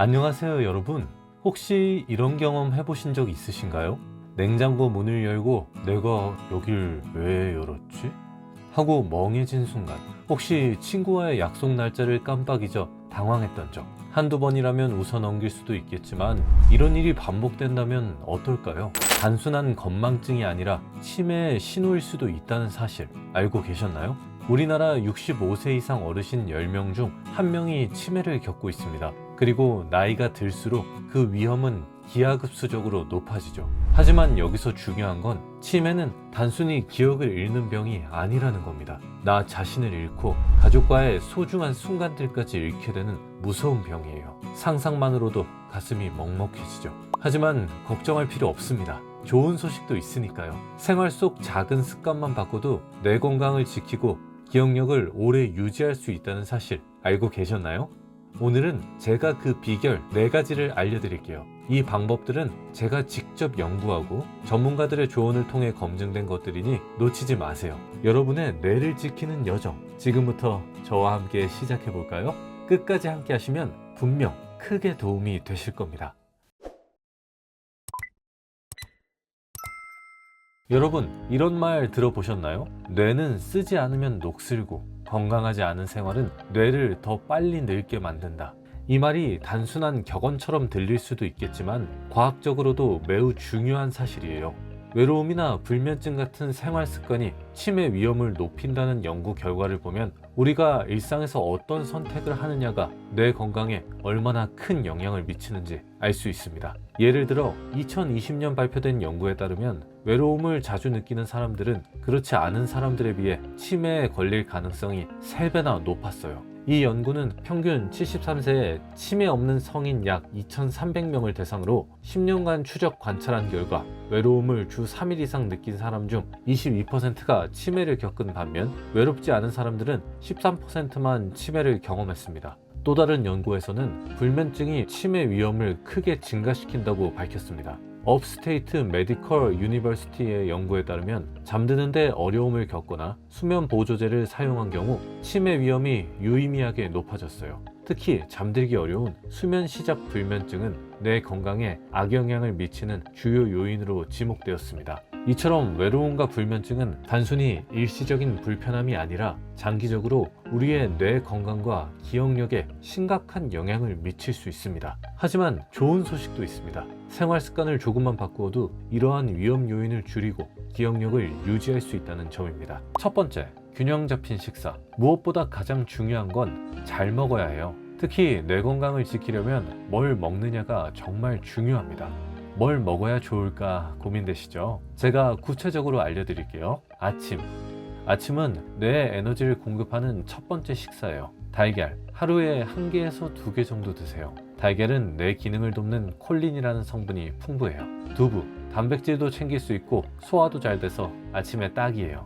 안녕하세요 여러분. 혹시 이런 경험 해보신 적 있으신가요? 냉장고 문을 열고 내가 여길 왜 열었지? 하고 멍해진 순간, 혹시 친구와의 약속 날짜를 깜빡 잊어 당황했던 적, 한두 번이라면 웃어 넘길 수도 있겠지만 이런 일이 반복된다면 어떨까요? 단순한 건망증이 아니라 치매의 신호일 수도 있다는 사실 알고 계셨나요? 우리나라 65세 이상 어르신 10명 중 1명이 치매를 겪고 있습니다. 그리고 나이가 들수록 그 위험은 기하급수적으로 높아지죠. 하지만 여기서 중요한 건 치매는 단순히 기억을 잃는 병이 아니라는 겁니다. 나 자신을 잃고 가족과의 소중한 순간들까지 잃게 되는 무서운 병이에요. 상상만으로도 가슴이 먹먹해지죠. 하지만 걱정할 필요 없습니다. 좋은 소식도 있으니까요. 생활 속 작은 습관만 바꿔도 내 건강을 지키고 기억력을 오래 유지할 수 있다는 사실 알고 계셨나요? 오늘은 제가 그 비결 4가지를 알려드릴게요. 이 방법들은 제가 직접 연구하고 전문가들의 조언을 통해 검증된 것들이니 놓치지 마세요. 여러분의 뇌를 지키는 여정, 지금부터 저와 함께 시작해볼까요? 끝까지 함께 하시면 분명 크게 도움이 되실 겁니다. 여러분, 이런 말 들어보셨나요? 뇌는 쓰지 않으면 녹슬고 건강하지 않은 생활은 뇌를 더 빨리 늙게 만든다. 이 말이 단순한 격언처럼 들릴 수도 있겠지만 과학적으로도 매우 중요한 사실이에요. 외로움이나 불면증 같은 생활 습관이 치매 위험을 높인다는 연구 결과를 보면 우리가 일상에서 어떤 선택을 하느냐가 뇌 건강에 얼마나 큰 영향을 미치는지 알 수 있습니다. 예를 들어 2020년 발표된 연구에 따르면 외로움을 자주 느끼는 사람들은 그렇지 않은 사람들에 비해 치매에 걸릴 가능성이 3배나 높았어요. 이 연구는 평균 73세에 치매 없는 성인 약 2,300명을 대상으로 10년간 추적 관찰한 결과 외로움을 주 3일 이상 느낀 사람 중 22%가 치매를 겪은 반면 외롭지 않은 사람들은 13%만 치매를 경험했습니다. 또 다른 연구에서는 불면증이 치매 위험을 크게 증가시킨다고 밝혔습니다. 업스테이트 메디컬 유니버시티의 연구에 따르면 잠드는데 어려움을 겪거나 수면 보조제를 사용한 경우 치매 위험이 유의미하게 높아졌어요. 특히 잠들기 어려운 수면 시작 불면증은 뇌 건강에 악영향을 미치는 주요 요인으로 지목되었습니다. 이처럼 외로움과 불면증은 단순히 일시적인 불편함이 아니라 장기적으로 우리의 뇌 건강과 기억력에 심각한 영향을 미칠 수 있습니다. 하지만 좋은 소식도 있습니다. 생활 습관을 조금만 바꾸어도 이러한 위험 요인을 줄이고 기억력을 유지할 수 있다는 점입니다. 첫 번째, 균형 잡힌 식사. 무엇보다 가장 중요한 건 잘 먹어야 해요. 특히 뇌 건강을 지키려면 뭘 먹느냐가 정말 중요합니다. 뭘 먹어야 좋을까 고민되시죠? 제가 구체적으로 알려드릴게요. 아침은 뇌에 에너지를 공급하는 첫 번째 식사예요. 달걀, 하루에 1개에서 2개 정도 드세요. 달걀은 뇌 기능을 돕는 콜린이라는 성분이 풍부해요. 두부, 단백질도 챙길 수 있고 소화도 잘 돼서 아침에 딱이에요.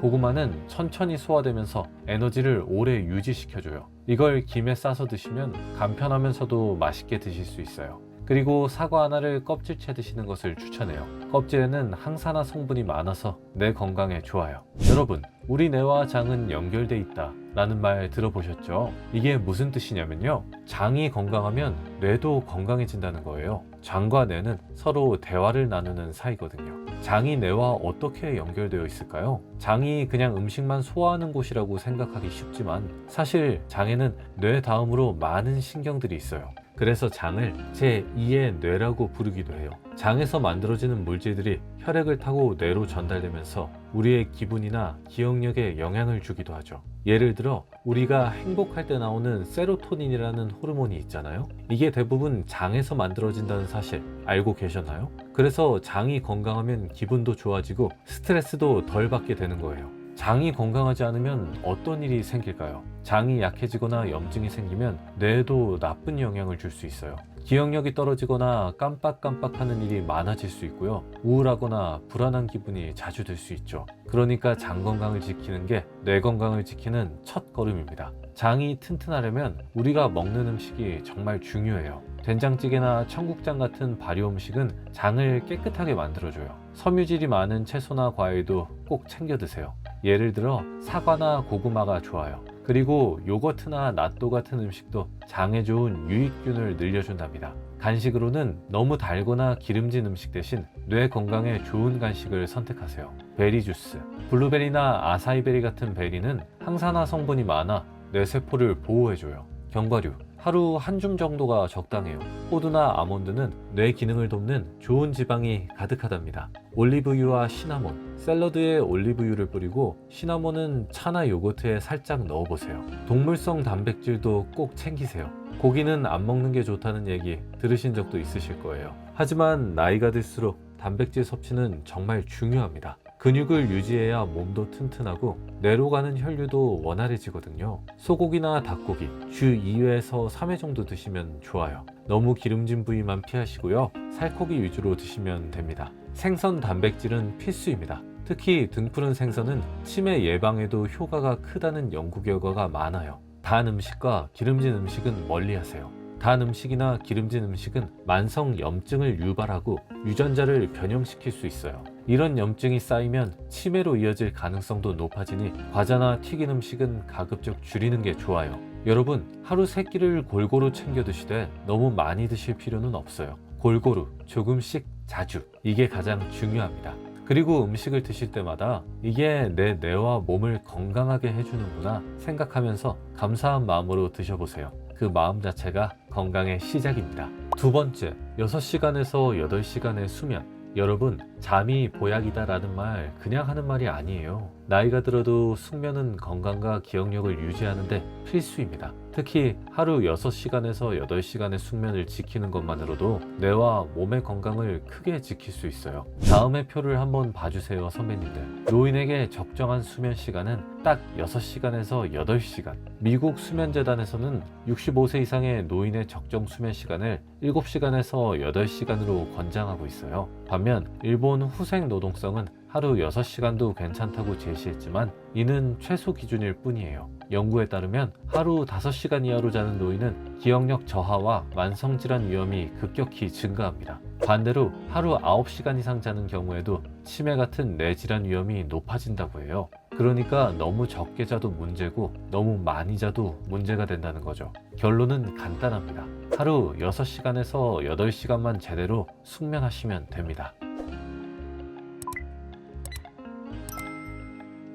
고구마는 천천히 소화되면서 에너지를 오래 유지시켜줘요. 이걸 김에 싸서 드시면 간편하면서도 맛있게 드실 수 있어요. 그리고 사과 하나를 껍질째 드시는 것을 추천해요. 껍질에는 항산화 성분이 많아서 뇌 건강에 좋아요. 여러분, 우리 뇌와 장은 연결돼 있다 라는 말 들어보셨죠? 이게 무슨 뜻이냐면요, 장이 건강하면 뇌도 건강해진다는 거예요. 장과 뇌는 서로 대화를 나누는 사이거든요. 장이 뇌와 어떻게 연결되어 있을까요? 장이 그냥 음식만 소화하는 곳이라고 생각하기 쉽지만 사실 장에는 뇌 다음으로 많은 신경들이 있어요. 그래서 장을 제2의 뇌라고 부르기도 해요. 장에서 만들어지는 물질들이 혈액을 타고 뇌로 전달되면서 우리의 기분이나 기억력에 영향을 주기도 하죠. 예를 들어 우리가 행복할 때 나오는 세로토닌이라는 호르몬이 있잖아요. 이게 대부분 장에서 만들어진다는 사실 알고 계셨나요? 그래서 장이 건강하면 기분도 좋아지고 스트레스도 덜 받게 되는 거예요. 장이 건강하지 않으면 어떤 일이 생길까요? 장이 약해지거나 염증이 생기면 뇌에도 나쁜 영향을 줄 수 있어요. 기억력이 떨어지거나 깜빡깜빡하는 일이 많아질 수 있고요. 우울하거나 불안한 기분이 자주 들 수 있죠. 그러니까 장 건강을 지키는 게 뇌 건강을 지키는 첫 걸음입니다. 장이 튼튼하려면 우리가 먹는 음식이 정말 중요해요. 된장찌개나 청국장 같은 발효 음식은 장을 깨끗하게 만들어줘요. 섬유질이 많은 채소나 과일도 꼭 챙겨 드세요. 예를 들어 사과나 고구마가 좋아요. 그리고 요거트나 낫또 같은 음식도 장에 좋은 유익균을 늘려준답니다. 간식으로는 너무 달거나 기름진 음식 대신 뇌 건강에 좋은 간식을 선택하세요. 베리 주스, 블루베리나 아사이베리 같은 베리는 항산화 성분이 많아 뇌세포를 보호해줘요. 견과류, 하루 한 줌 정도가 적당해요. 호두나 아몬드는 뇌 기능을 돕는 좋은 지방이 가득하답니다. 올리브유와 시나몬, 샐러드에 올리브유를 뿌리고 시나몬은 차나 요거트에 살짝 넣어보세요. 동물성 단백질도 꼭 챙기세요. 고기는 안 먹는 게 좋다는 얘기 들으신 적도 있으실 거예요. 하지만 나이가 들수록 단백질 섭취는 정말 중요합니다. 근육을 유지해야 몸도 튼튼하고 뇌로 가는 혈류도 원활해지거든요. 소고기나 닭고기 주 2회에서 3회 정도 드시면 좋아요. 너무 기름진 부위만 피하시고요. 살코기 위주로 드시면 됩니다. 생선 단백질은 필수입니다. 특히 등푸른 생선은 치매 예방에도 효과가 크다는 연구 결과가 많아요. 단 음식과 기름진 음식은 멀리하세요. 단 음식이나 기름진 음식은 만성 염증을 유발하고 유전자를 변형시킬 수 있어요. 이런 염증이 쌓이면 치매로 이어질 가능성도 높아지니 과자나 튀긴 음식은 가급적 줄이는 게 좋아요. 여러분, 하루 3끼를 골고루 챙겨 드시되 너무 많이 드실 필요는 없어요. 골고루, 조금씩, 자주. 이게 가장 중요합니다. 그리고 음식을 드실 때마다 이게 내 뇌와 몸을 건강하게 해주는구나 생각하면서 감사한 마음으로 드셔보세요. 그 마음 자체가 건강의 시작입니다. 두 번째, 6시간에서 8시간의 수면. 여러분, 잠이 보약이다 라는 말 그냥 하는 말이 아니에요. 나이가 들어도 숙면은 건강과 기억력을 유지하는데 필수입니다. 특히 하루 6시간에서 8시간의 숙면을 지키는 것만으로도 뇌와 몸의 건강을 크게 지킬 수 있어요. 다음의 표를 한번 봐주세요, 선배님들. 노인에게 적정한 수면 시간은 딱 6시간에서 8시간. 미국 수면재단에서는 65세 이상의 노인의 적정 수면 시간을 7시간에서 8시간으로 권장하고 있어요. 반면 일본 후생 노동성은 하루 6시간도 괜찮다고 제시했지만 이는 최소 기준일 뿐이에요. 연구에 따르면 하루 5시간 이하로 자는 노인은 기억력 저하와 만성질환 위험이 급격히 증가합니다. 반대로 하루 9시간 이상 자는 경우에도 치매 같은 뇌질환 위험이 높아진다고 해요. 그러니까 너무 적게 자도 문제고 너무 많이 자도 문제가 된다는 거죠. 결론은 간단합니다. 하루 6시간에서 8시간만 제대로 숙면하시면 됩니다.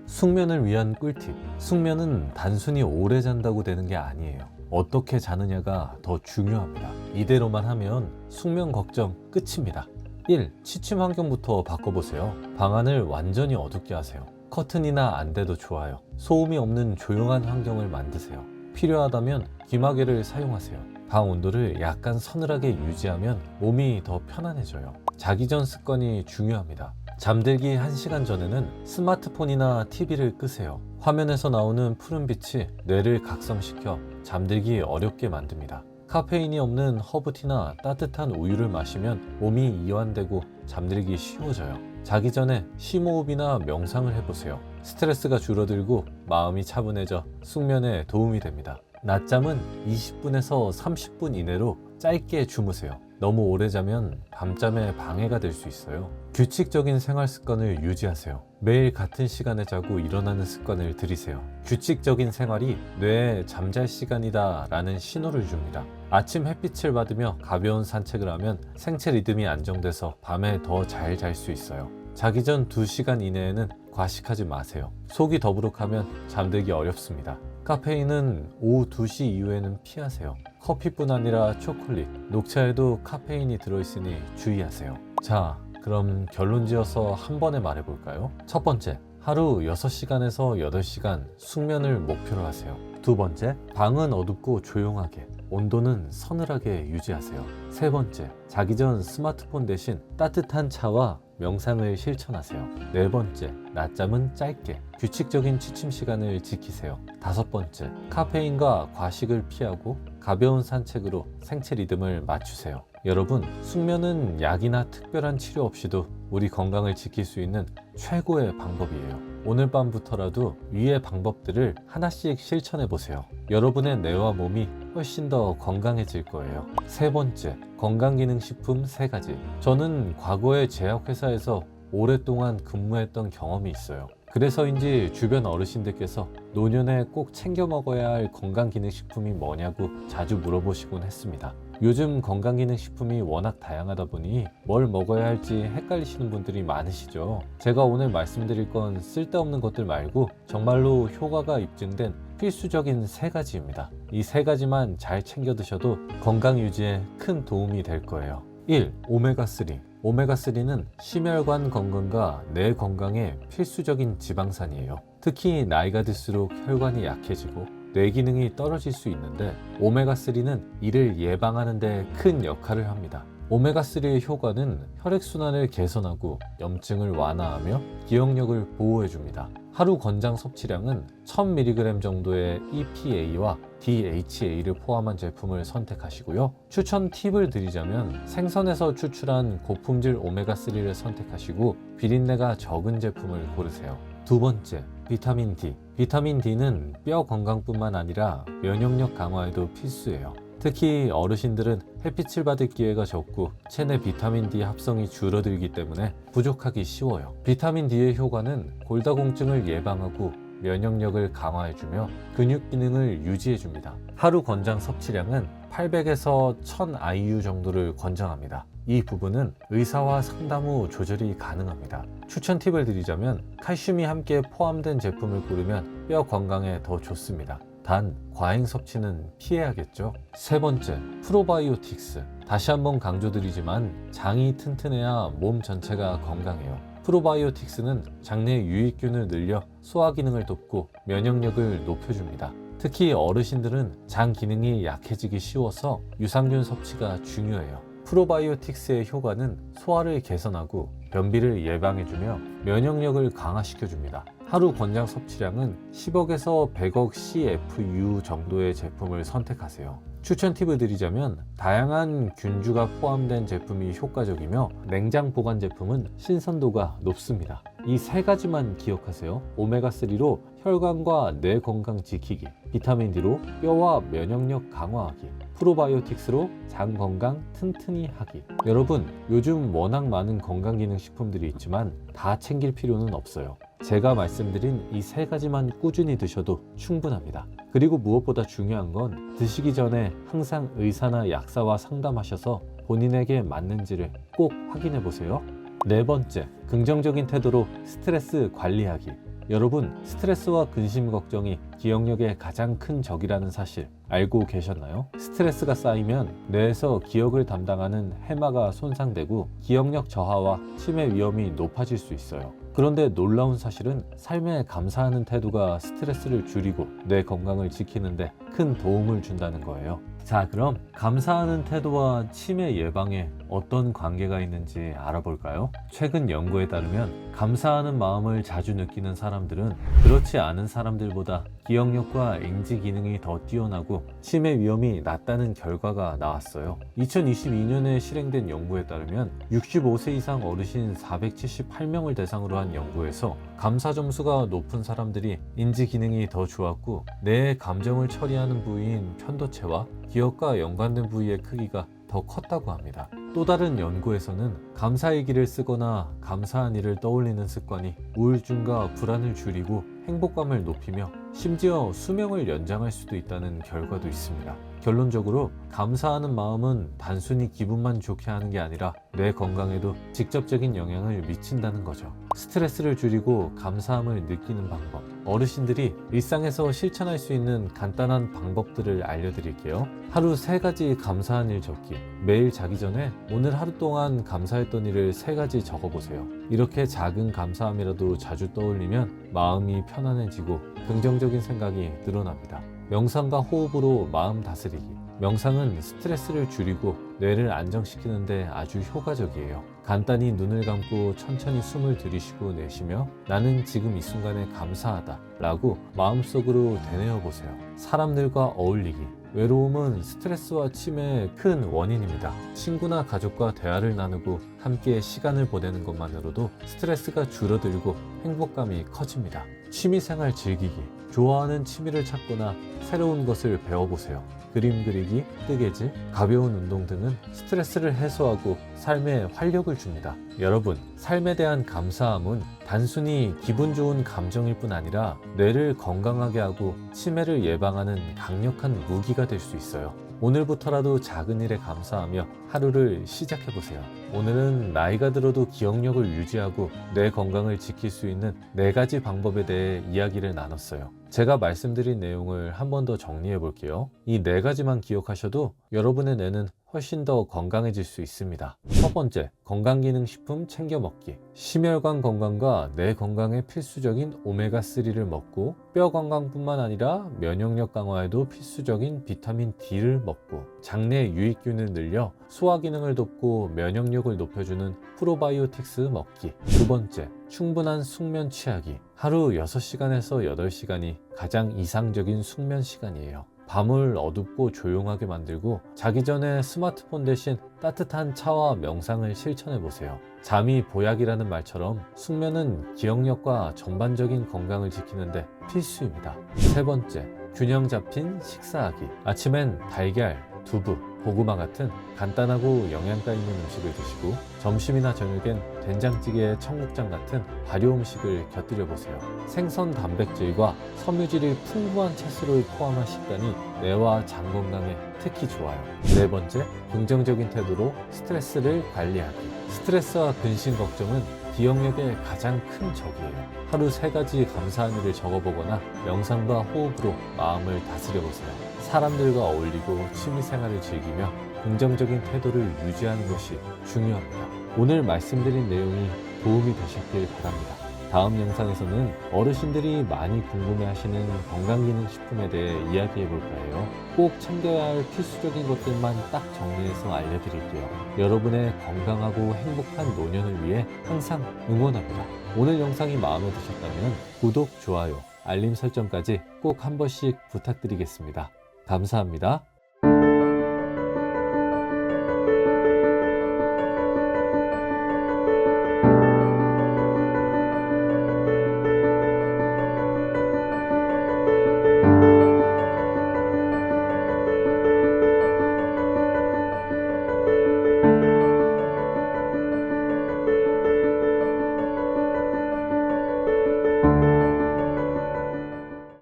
숙면을 위한 꿀팁. 숙면은 단순히 오래 잔다고 되는 게 아니에요. 어떻게 자느냐가 더 중요합니다. 이대로만 하면 숙면 걱정 끝입니다. 1. 취침 환경부터 바꿔보세요. 방안을 완전히 어둡게 하세요. 커튼이나 안대도 좋아요. 소음이 없는 조용한 환경을 만드세요. 필요하다면 귀마개를 사용하세요. 방 온도를 약간 서늘하게 유지하면 몸이 더 편안해져요. 자기 전 습관이 중요합니다. 잠들기 1시간 전에는 스마트폰이나 TV를 끄세요. 화면에서 나오는 푸른빛이 뇌를 각성시켜 잠들기 어렵게 만듭니다. 카페인이 없는 허브티나 따뜻한 우유를 마시면 몸이 이완되고 잠들기 쉬워져요. 자기 전에 심호흡이나 명상을 해보세요. 스트레스가 줄어들고 마음이 차분해져 숙면에 도움이 됩니다. 낮잠은 20분에서 30분 이내로 짧게 주무세요. 너무 오래 자면 밤잠에 방해가 될 수 있어요. 규칙적인 생활 습관을 유지하세요. 매일 같은 시간에 자고 일어나는 습관을 들이세요. 규칙적인 생활이 뇌에 잠잘 시간이다 라는 신호를 줍니다. 아침 햇빛을 받으며 가벼운 산책을 하면 생체 리듬이 안정돼서 밤에 더 잘 잘 수 있어요. 자기 전 2시간 이내에는 과식하지 마세요. 속이 더부룩하면 잠들기 어렵습니다. 카페인은 오후 2시 이후에는 피하세요. 커피뿐 아니라 초콜릿, 녹차에도 카페인이 들어있으니 주의하세요. 자, 그럼 결론 지어서 한 번에 말해볼까요? 첫 번째, 하루 6시간에서 8시간 숙면을 목표로 하세요. 두 번째, 방은 어둡고 조용하게, 온도는 서늘하게 유지하세요. 세 번째, 자기 전 스마트폰 대신 따뜻한 차와 명상을 실천하세요. 네 번째, 낮잠은 짧게, 규칙적인 취침 시간을 지키세요. 다섯 번째, 카페인과 과식을 피하고 가벼운 산책으로 생체 리듬을 맞추세요. 여러분, 숙면은 약이나 특별한 치료 없이도 우리 건강을 지킬 수 있는 최고의 방법이에요. 오늘 밤부터라도 위의 방법들을 하나씩 실천해 보세요. 여러분의 뇌와 몸이 훨씬 더 건강해질 거예요. 세 번째, 건강기능식품 3가지. 저는 과거에 제약회사에서 오랫동안 근무했던 경험이 있어요. 그래서인지 주변 어르신들께서 노년에 꼭 챙겨 먹어야 할 건강기능식품이 뭐냐고 자주 물어보시곤 했습니다. 요즘 건강기능식품이 워낙 다양하다 보니 뭘 먹어야 할지 헷갈리시는 분들이 많으시죠. 제가 오늘 말씀드릴 건 쓸데없는 것들 말고 정말로 효과가 입증된 필수적인 3가지입니다. 이 3가지만 잘 챙겨 드셔도 건강 유지에 큰 도움이 될 거예요. 1. 오메가3. 오메가3는 심혈관 건강과 뇌 건강에 필수적인 지방산이에요. 특히 나이가 들수록 혈관이 약해지고 뇌 기능이 떨어질 수 있는데 오메가3는 이를 예방하는 데 큰 역할을 합니다. 오메가3의 효과는 혈액순환을 개선하고 염증을 완화하며 기억력을 보호해줍니다. 하루 권장 섭취량은 1000mg 정도의 EPA와 DHA를 포함한 제품을 선택하시고요. 추천 팁을 드리자면 생선에서 추출한 고품질 오메가3를 선택하시고 비린내가 적은 제품을 고르세요. 2번째, 비타민 D. 비타민 D는 뼈 건강뿐만 아니라 면역력 강화에도 필수예요. 특히 어르신들은 햇빛을 받을 기회가 적고 체내 비타민 D 합성이 줄어들기 때문에 부족하기 쉬워요. 비타민 D의 효과는 골다공증을 예방하고 면역력을 강화해주며 근육 기능을 유지해줍니다. 하루 권장 섭취량은 800에서 1000 IU 정도를 권장합니다. 이 부분은 의사와 상담 후 조절이 가능합니다. 추천 팁을 드리자면 칼슘이 함께 포함된 제품을 고르면 뼈 건강에 더 좋습니다. 단 과잉 섭취는 피해야겠죠. 3번째, 프로바이오틱스. 다시 한번 강조드리지만 장이 튼튼해야 몸 전체가 건강해요. 프로바이오틱스는 장내 유익균을 늘려 소화 기능을 돕고 면역력을 높여줍니다. 특히 어르신들은 장 기능이 약해지기 쉬워서 유산균 섭취가 중요해요. 프로바이오틱스의 효과는 소화를 개선하고 변비를 예방해주며 면역력을 강화시켜줍니다. 하루 권장 섭취량은 10억에서 100억 CFU 정도의 제품을 선택하세요. 추천 팁을 드리자면 다양한 균주가 포함된 제품이 효과적이며 냉장 보관 제품은 신선도가 높습니다. 이 3가지만 기억하세요. 오메가3로 혈관과 뇌 건강 지키기, 비타민 D로 뼈와 면역력 강화하기, 프로바이오틱스로 장 건강 튼튼히 하기. 여러분, 요즘 워낙 많은 건강기능식품들이 있지만 다 챙길 필요는 없어요. 제가 말씀드린 이 3가지만 꾸준히 드셔도 충분합니다. 그리고 무엇보다 중요한 건 드시기 전에 항상 의사나 약사와 상담하셔서 본인에게 맞는지를 꼭 확인해 보세요. 4번째, 긍정적인 태도로 스트레스 관리하기. 여러분, 스트레스와 근심 걱정이 기억력의 가장 큰 적이라는 사실 알고 계셨나요? 스트레스가 쌓이면 뇌에서 기억을 담당하는 해마가 손상되고 기억력 저하와 치매 위험이 높아질 수 있어요. 그런데 놀라운 사실은 삶에 감사하는 태도가 스트레스를 줄이고 뇌 건강을 지키는데 큰 도움을 준다는 거예요. 자, 그럼 감사하는 태도와 치매 예방에 어떤 관계가 있는지 알아볼까요? 최근 연구에 따르면 감사하는 마음을 자주 느끼는 사람들은 그렇지 않은 사람들보다 기억력과 인지 기능이 더 뛰어나고 치매 위험이 낮다는 결과가 나왔어요. 2022년에 실행된 연구에 따르면 65세 이상 어르신 478명을 대상으로 한 연구에서 감사 점수가 높은 사람들이 인지 기능이 더 좋았고 뇌의 감정을 처리하는 부위인 편도체와 기억과 연관된 부위의 크기가 더 컸다고 합니다. 또 다른 연구에서는 감사일기를 쓰거나 감사한 일을 떠올리는 습관이 우울증과 불안을 줄이고 행복감을 높이며 심지어 수명을 연장할 수도 있다는 결과도 있습니다. 결론적으로 감사하는 마음은 단순히 기분만 좋게 하는 게 아니라 뇌 건강에도 직접적인 영향을 미친다는 거죠. 스트레스를 줄이고 감사함을 느끼는 방법, 어르신들이 일상에서 실천할 수 있는 간단한 방법들을 알려드릴게요. 하루 3가지 감사한 일 적기. 매일 자기 전에 오늘 하루 동안 감사했던 일을 3가지 적어보세요. 이렇게 작은 감사함이라도 자주 떠올리면 마음이 편안해지고 긍정적인 생각이 늘어납니다. 명상과 호흡으로 마음 다스리기. 명상은 스트레스를 줄이고 뇌를 안정시키는 데 아주 효과적이에요. 간단히 눈을 감고 천천히 숨을 들이쉬고 내쉬며 나는 지금 이 순간에 감사하다 라고 마음속으로 되뇌어 보세요. 사람들과 어울리기. 외로움은 스트레스와 치매의 큰 원인입니다. 친구나 가족과 대화를 나누고 함께 시간을 보내는 것만으로도 스트레스가 줄어들고 행복감이 커집니다. 취미생활 즐기기. 좋아하는 취미를 찾거나 새로운 것을 배워보세요. 그림 그리기, 뜨개질, 가벼운 운동 등은 스트레스를 해소하고 삶에 활력을 줍니다. 여러분, 삶에 대한 감사함은 단순히 기분 좋은 감정일 뿐 아니라 뇌를 건강하게 하고 치매를 예방하는 강력한 무기가 될 수 있어요. 오늘부터라도 작은 일에 감사하며 하루를 시작해보세요. 오늘은 나이가 들어도 기억력을 유지하고 뇌 건강을 지킬 수 있는 4가지 방법에 대해 이야기를 나눴어요. 제가 말씀드린 내용을 한 번 더 정리해 볼게요. 이 4가지만 기억하셔도 여러분의 뇌는 훨씬 더 건강해질 수 있습니다. 첫 번째, 건강기능식품 챙겨 먹기. 심혈관 건강과 뇌 건강에 필수적인 오메가3를 먹고 뼈 건강뿐만 아니라 면역력 강화에도 필수적인 비타민 D를 먹고 장내 유익균을 늘려 소화 기능을 돕고 면역력을 높여주는 프로바이오틱스 먹기. 두 번째, 충분한 숙면 취하기. 하루 6시간에서 8시간이 가장 이상적인 숙면 시간이에요. 밤을 어둡고 조용하게 만들고 자기 전에 스마트폰 대신 따뜻한 차와 명상을 실천해 보세요. 잠이 보약이라는 말처럼 숙면은 기억력과 전반적인 건강을 지키는데 필수입니다. 세 번째, 균형 잡힌 식사하기. 아침엔 달걀, 두부, 고구마 같은 간단하고 영양가 있는 음식을 드시고 점심이나 저녁엔 된장찌개, 청국장 같은 발효 음식을 곁들여 보세요. 생선 단백질과 섬유질이 풍부한 채소를 포함한 식단이 뇌와 장 건강에 특히 좋아요. 네 번째, 긍정적인 태도로 스트레스를 관리하기. 스트레스와 근심 걱정은 기억력의 가장 큰 적이에요. 하루 3가지 감사한 일을 적어보거나 명상과 호흡으로 마음을 다스려보세요. 사람들과 어울리고 취미생활을 즐기며 긍정적인 태도를 유지하는 것이 중요합니다. 오늘 말씀드린 내용이 도움이 되셨길 바랍니다. 다음 영상에서는 어르신들이 많이 궁금해하시는 건강기능식품에 대해 이야기해 볼 거예요. 꼭 챙겨야 할 필수적인 것들만 딱 정리해서 알려드릴게요. 여러분의 건강하고 행복한 노년을 위해 항상 응원합니다. 오늘 영상이 마음에 드셨다면 구독, 좋아요, 알림 설정까지 꼭 한 번씩 부탁드리겠습니다. 감사합니다.